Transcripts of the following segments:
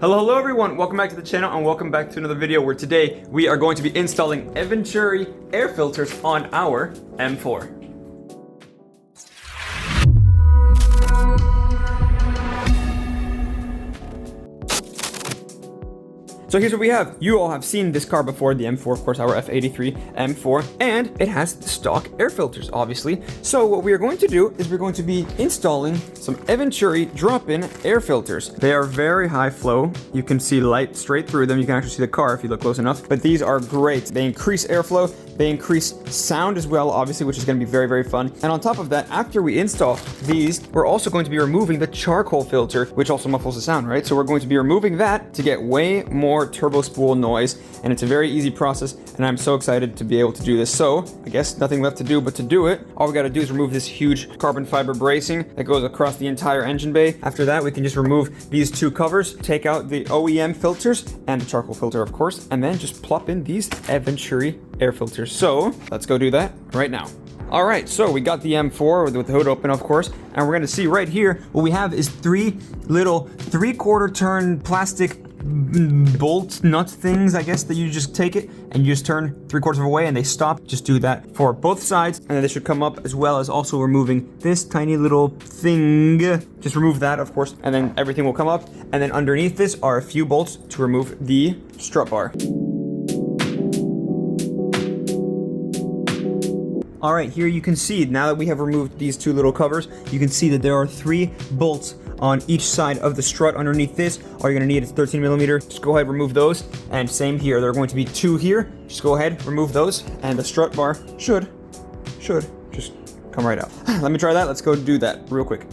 Hello everyone, welcome back to the channel and welcome back to another video where today we are going to be installing Eventuri air filters on our M4. So here's what we have. You all have seen this car before, the M4, of course, our F83 M4, and it has stock air filters, obviously. So what we are going to do is we're going to be installing some Eventuri drop-in air filters. They are very high flow. You can see light straight through them. You can actually see the car if you look close enough, but these are great. They increase airflow. They increase sound as well, obviously, which is going to be very, very fun. And on top of that, after we install these, we're also going to be removing the charcoal filter, which also muffles the sound, right? So we're going to be removing that to get way more turbo spool noise, and it's a very easy process, and I'm so excited to be able to do this. So I guess nothing left to do but to do it. All we got to do is remove this huge carbon fiber bracing that goes across the entire engine bay. After that, we can just remove these two covers, take out the OEM filters and the charcoal filter, of course, and then just plop in these Eventuri air filters. So let's go do that right now. All right, so we got the M4 with the hood open, of course, and we're gonna see right here, what we have is three little 3/4 turn plastic bolt nut things, I guess, that you just take it and you just turn 3/4 of a way and they stop. Just do that for both sides, and then they should come up, as well as also removing this tiny little thing. Just remove that, of course, and then everything will come up. And then underneath this are a few bolts to remove the strut bar. All right, here you can see, now that we have removed these two little covers, you can see that there are 3 bolts on each side of the strut underneath this. All you're gonna need is 13mm. Just go ahead, remove those. And same here, there are going to be 2 here. Just go ahead, remove those, and the strut bar should just come right out. Let me try that, let's go do that real quick.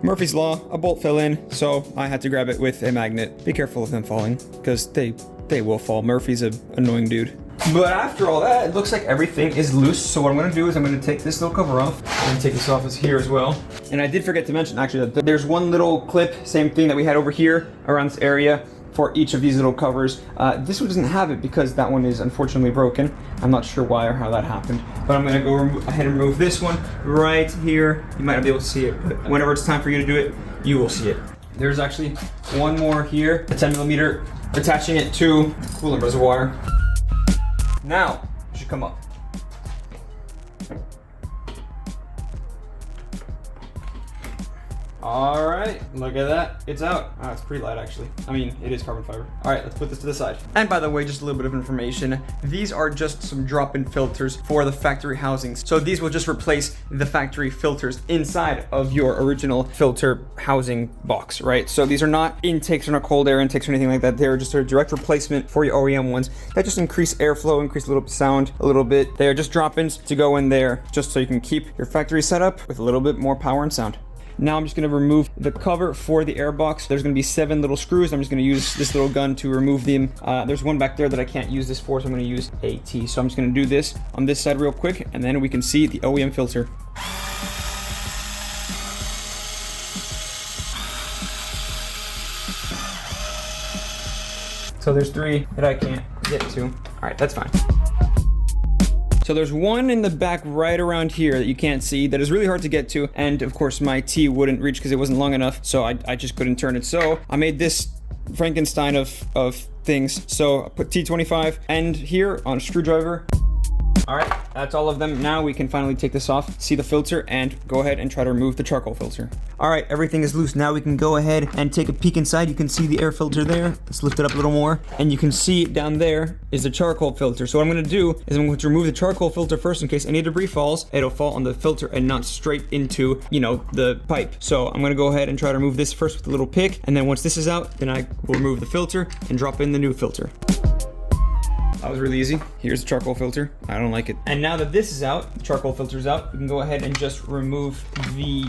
Murphy's Law, a bolt fell in, so I had to grab it with a magnet. Be careful of them falling, because they will fall. Murphy's an annoying dude. But after all that, it looks like everything is loose. So what I'm gonna do is I'm gonna take this little cover off. I'm gonna take this off as here as well. And I did forget to mention, actually, that there's one little clip, same thing that we had over here around this area for each of these little covers. This one doesn't have it because that one is unfortunately broken. I'm not sure why or how that happened, but I'm gonna go ahead and remove this one right here. You might not be able to see it, but whenever it's time for you to do it, you will see it. There's actually one more here, a 10mm, attaching it to the coolant reservoir. Now, it should come up. All right, look at that, it's out. Ah, it's pretty light actually. I mean, it is carbon fiber. All right, let's put this to the side. And by the way, just a little bit of information. These are just some drop-in filters for the factory housings. So these will just replace the factory filters inside of your original filter housing box, right? So these are not intakes, or not cold air intakes or anything like that. They're just a direct replacement for your OEM ones that just increase airflow, increase a little sound a little bit. They are just drop-ins to go in there just so you can keep your factory setup with a little bit more power and sound. Now I'm just gonna remove the cover for the air box. There's gonna be 7 little screws. I'm just gonna use this little gun to remove them. There's one back there that I can't use this for, so I'm gonna use a T. So I'm just gonna do this on this side real quick, and then we can see the OEM filter. So there's 3 that I can't get to. All right, that's fine. So there's one in the back right around here that you can't see that is really hard to get to, and of course my T wouldn't reach because it wasn't long enough, so I just couldn't turn it. So I made this Frankenstein of things. So I put T25 end here on a screwdriver. All right, that's all of them. Now we can finally take this off, see the filter, and go ahead and try to remove the charcoal filter. All right, everything is loose. Now we can go ahead and take a peek inside. You can see the air filter there. Let's lift it up a little more. And you can see down there is the charcoal filter. So what I'm gonna do is I'm going to remove the charcoal filter first in case any debris falls. It'll fall on the filter and not straight into, you know, the pipe. So I'm gonna go ahead and try to remove this first with a little pick. And then once this is out, then I will remove the filter and drop in the new filter. That was really easy. Here's the charcoal filter. I don't like it. And now that this is out, the charcoal filter is out, we can go ahead and just remove the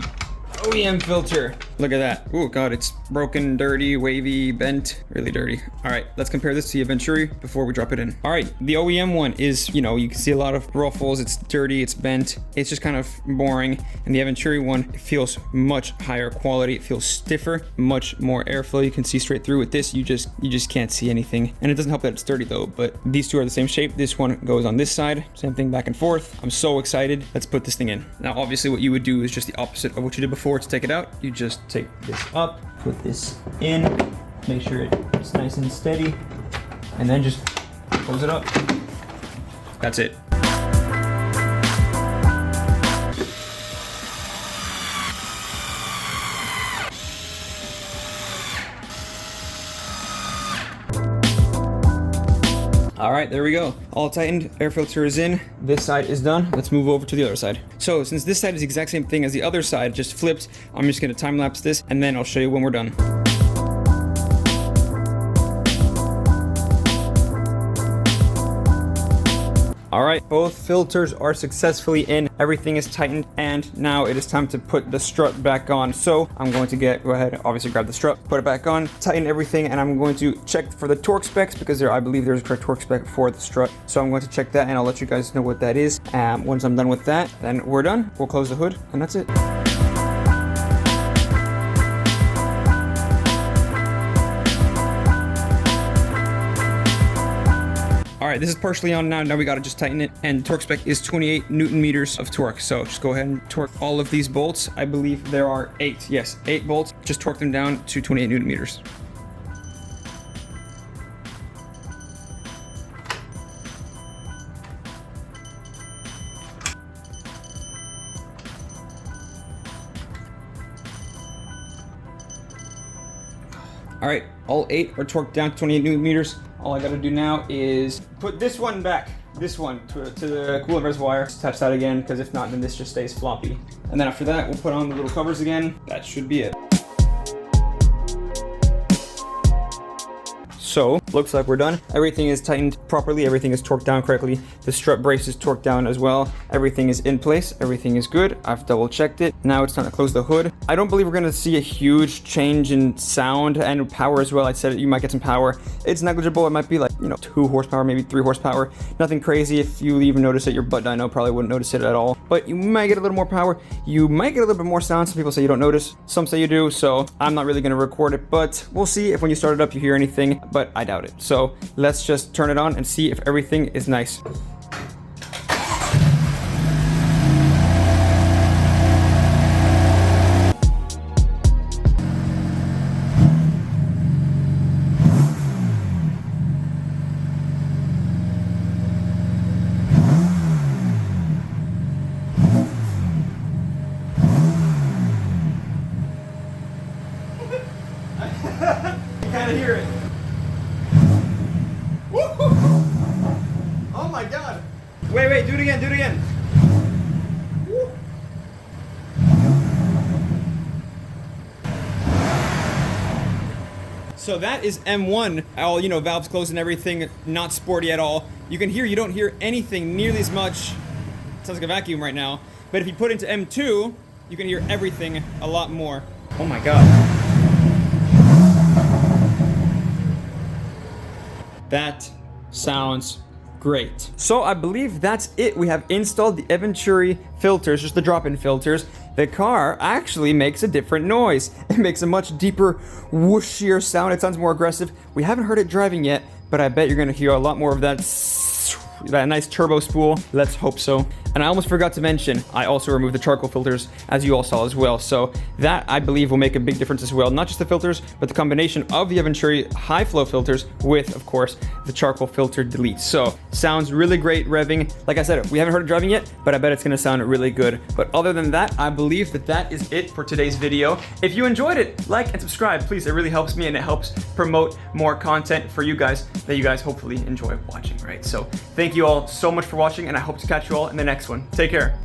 OEM filter. Look at that. Oh God, it's broken, dirty, wavy, bent, really dirty. All right, let's compare this to the Eventuri before we drop it in. All right, the OEM one is, you know, you can see a lot of ruffles. It's dirty, it's bent. It's just kind of boring. And the Eventuri one, it feels much higher quality. It feels stiffer, much more airflow. You can see straight through. With this, you just can't see anything. And it doesn't help that it's dirty though, but these two are the same shape. This one goes on this side, same thing back and forth. I'm so excited. Let's put this thing in. Now, obviously what you would do is just the opposite of what you did before. To take it out, you just take this up, put this in, make sure it's nice and steady, and then just close it up. That's it. All right, there we go. All tightened, air filter is in. This side is done. Let's move over to the other side. So since this side is the exact same thing as the other side, just flipped, I'm just gonna time lapse this and then I'll show you when we're done. All right, both filters are successfully in. Everything is tightened, and now it is time to put the strut back on. So I'm going to go ahead, obviously grab the strut, put it back on, tighten everything, and I'm going to check for the torque specs because I believe there's a correct torque spec for the strut. So I'm going to check that, and I'll let you guys know what that is. Once I'm done with that, then we're done. We'll close the hood, and that's it. All right, this is partially on now. Now we gotta just tighten it. And torque spec is 28 Newton meters of torque. So just go ahead and torque all of these bolts. I believe there are 8. Yes, 8 bolts. Just torque them down to 28 Newton meters. All right, all 8 are torqued down to 28 Newton meters. All I gotta do now is put this one back, this one to the coolant reservoir. Just touch that again, because if not, then this just stays floppy. And then after that, we'll put on the little covers again. That should be it. So, looks like we're done. Everything is tightened properly. Everything is torqued down correctly. The strut brace is torqued down as well. Everything is in place. Everything is good. I've double checked it. Now it's time to close the hood. I don't believe we're gonna see a huge change in sound and power as well. I said you might get some power. It's negligible. It might be like, 2 horsepower, maybe 3 horsepower. Nothing crazy. If you even notice it, your butt dyno probably wouldn't notice it at all. But you might get a little more power. You might get a little bit more sound. Some people say you don't notice. Some say you do. So I'm not really gonna record it, but we'll see if when you start it up, you hear anything. But I doubt it. So let's just turn it on and see if everything is nice. You kind of hear it. Oh my God. Wait, do it again, Woo. So that is M1, all, valves closed and everything, not sporty at all. You don't hear anything nearly as much. It sounds like a vacuum right now. But if you put into M2, you can hear everything a lot more. Oh my God. That sounds great. So I believe that's it. We have installed the Eventuri filters, just the drop-in filters. The car actually makes a different noise. It makes a much deeper, whooshier sound. It sounds more aggressive. We haven't heard it driving yet, but I bet you're gonna hear a lot more of that nice turbo spool. Let's hope so. And I almost forgot to mention, I also removed the charcoal filters, as you all saw as well. So that, I believe, will make a big difference as well. Not just the filters, but the combination of the Eventuri high flow filters with, of course, the charcoal filter delete. So sounds really great revving. Like I said, we haven't heard it driving yet, but I bet it's gonna sound really good. But other than that, I believe that is it for today's video. If you enjoyed it, like and subscribe, please. It really helps me and it helps promote more content for you guys that you guys hopefully enjoy watching, right? So thank you all so much for watching, and I hope to catch you all in the next one. Take care.